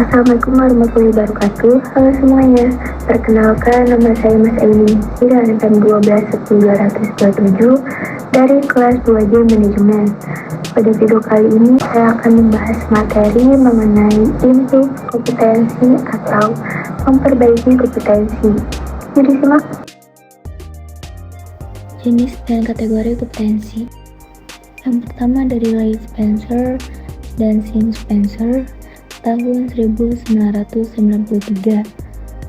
Assalamualaikum warahmatullahi wabarakatuh. Halo semuanya, perkenalkan nama saya Mas Aini dari NPM 12 dari kelas 2J Manajemen. Pada video kali ini saya akan membahas materi mengenai improve kompetensi atau memperbaiki kompetensi. Jadi simak. Jenis dan kategori kompetensi. Yang pertama dari Ray Spencer dan Sean Spencer tahun 1993.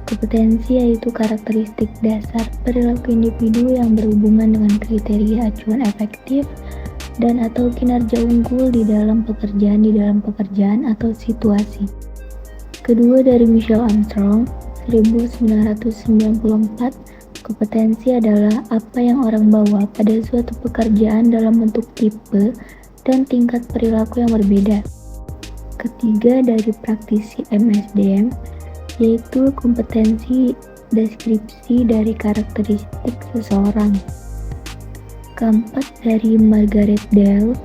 Kompetensi yaitu karakteristik dasar perilaku individu yang berhubungan dengan kriteria acuan efektif dan atau kinerja unggul di dalam pekerjaan atau situasi. Kedua dari Michelle Armstrong 1994. Kompetensi adalah apa yang orang bawa pada suatu pekerjaan dalam bentuk tipe dan tingkat perilaku yang berbeda. Ketiga dari praktisi MSDM, yaitu kompetensi deskripsi dari karakteristik seseorang. Keempat dari Margaret Dale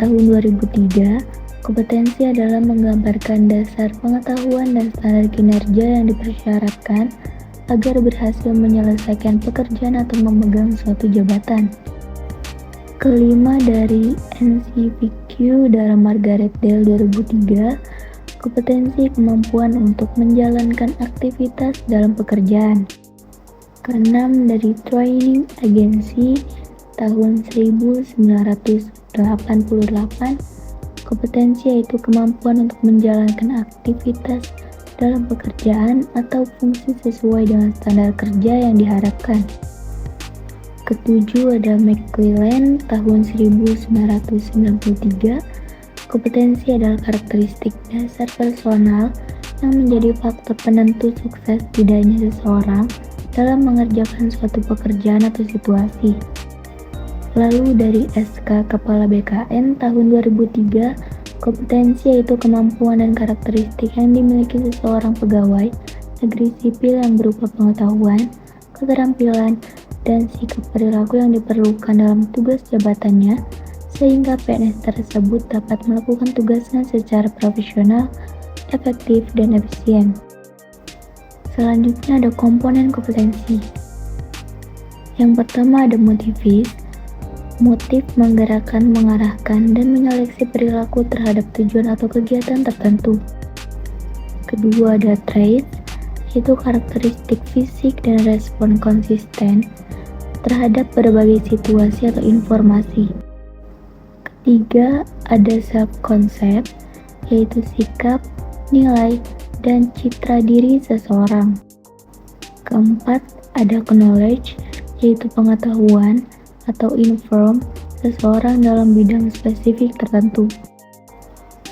tahun 2003, kompetensi adalah menggambarkan dasar pengetahuan dan standar kinerja yang dipersyaratkan agar berhasil menyelesaikan pekerjaan atau memegang suatu jabatan. Kelima dari NCVQ dari Margaret Dale 2003, kompetensi kemampuan untuk menjalankan aktivitas dalam pekerjaan. Keenam dari Training Agency tahun 1988, kompetensi yaitu kemampuan untuk menjalankan aktivitas dalam pekerjaan atau fungsi sesuai dengan standar kerja yang diharapkan. Ketujuh ada McClellan tahun 1993. Kompetensi adalah karakteristik dasar personal yang menjadi faktor penentu sukses tidaknya seseorang dalam mengerjakan suatu pekerjaan atau situasi. Lalu dari SK Kepala BKN tahun 2003, kompetensi yaitu kemampuan dan karakteristik yang dimiliki seseorang pegawai negeri sipil yang berupa pengetahuan, keterampilan, dan sikap perilaku yang diperlukan dalam tugas jabatannya sehingga PNS tersebut dapat melakukan tugasnya secara profesional, efektif, dan efisien. Selanjutnya ada komponen kompetensi. Yang pertama ada motivis. Motif menggerakkan, mengarahkan, dan menyeleksi perilaku terhadap tujuan atau kegiatan tertentu. Kedua ada traits, yaitu karakteristik fisik dan respon konsisten terhadap berbagai situasi atau informasi. Ketiga ada self-concept, yaitu sikap, nilai, dan citra diri seseorang. Keempat ada knowledge, yaitu pengetahuan atau inform seseorang dalam bidang spesifik tertentu.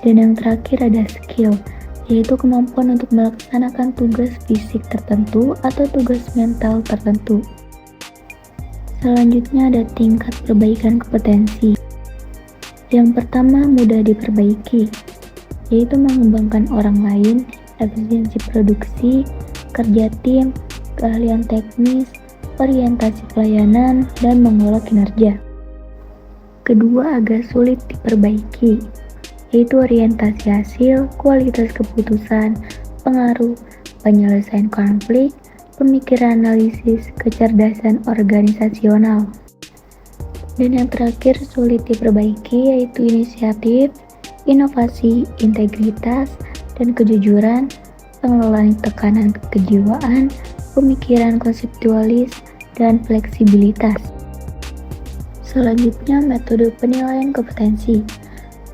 Dan yang terakhir ada skill, yaitu kemampuan untuk melaksanakan tugas fisik tertentu atau tugas mental tertentu. Selanjutnya ada tingkat perbaikan kompetensi. Yang pertama mudah diperbaiki, yaitu mengembangkan orang lain, efisiensi produksi, kerja tim, keahlian teknis, orientasi pelayanan, dan mengelola kinerja. Kedua agak sulit diperbaiki, yaitu orientasi hasil, kualitas keputusan, pengaruh, penyelesaian konflik, pemikiran analisis, kecerdasan organisasional. Dan yang terakhir sulit diperbaiki yaitu inisiatif, inovasi, integritas, dan kejujuran, pengelolaan tekanan kejiwaan, pemikiran konseptualis, dan fleksibilitas. Selanjutnya metode penilaian kompetensi.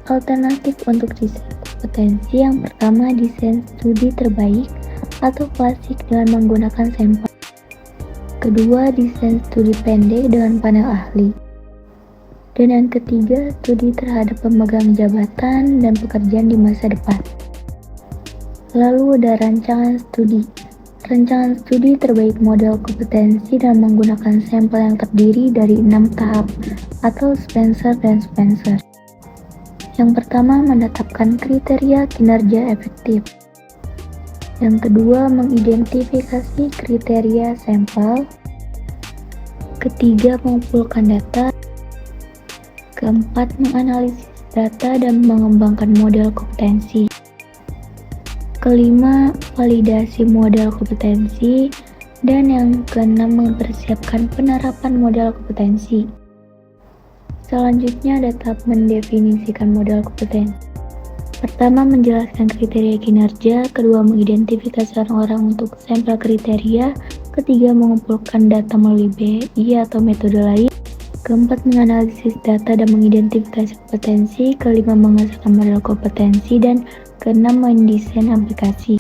Alternatif untuk desain kompetensi yang pertama desain studi terbaik atau klasik dengan menggunakan sampel. Kedua, desain studi pendek dengan panel ahli. Dan yang ketiga, studi terhadap pemegang jabatan dan pekerjaan di masa depan. Lalu ada rancangan studi. Rancangan studi terbaik model kompetensi dan menggunakan sampel yang terdiri dari 6 tahap atau Spencer dan Spencer. Yang pertama, menetapkan kriteria kinerja efektif. Yang kedua, mengidentifikasi kriteria sampel. Ketiga, mengumpulkan data. Keempat, menganalisis data dan mengembangkan model kompetensi. kelima, validasi modal kompetensi. Dan yang keenam, mempersiapkan penerapan modal kompetensi. Selanjutnya ada tahap mendefinisikan modal kompetensi. Pertama, menjelaskan kriteria kinerja. Kedua, mengidentifikasi orang-orang untuk sampel kriteria. Ketiga, mengumpulkan data melalui BI atau metode lain. Keempat, menganalisis data dan mengidentifikasi kompetensi. Kelima, menghasilkan model kompetensi. Dan keenam, mendesain aplikasi.